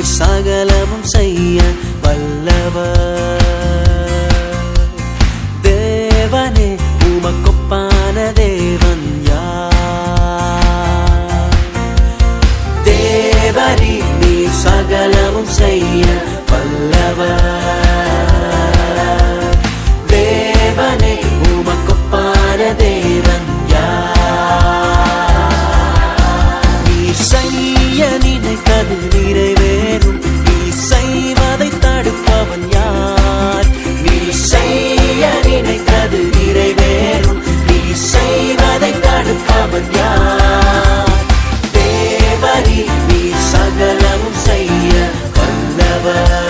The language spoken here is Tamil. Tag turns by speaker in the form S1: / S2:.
S1: சகலமும் செய்ய வல்லவர். தேவனே உமக்கொப்பான தேவன் யார்? தேவரீ நீ சகலமும் செய்ய வல்லவர். தேவனே உமக்கொப்பான தேவன் யார்? நீ செய்ய நினைத்தது நிறைவேறும். நீ செய்வதை தடுப்பவன் யார்? நீ செய்ய நினைத்தது நிறைவேறும். நீ செய்வதை தடுப்பவன் யார்? தேவரீ நீ சகலமும் செய்ய வல்லவர்.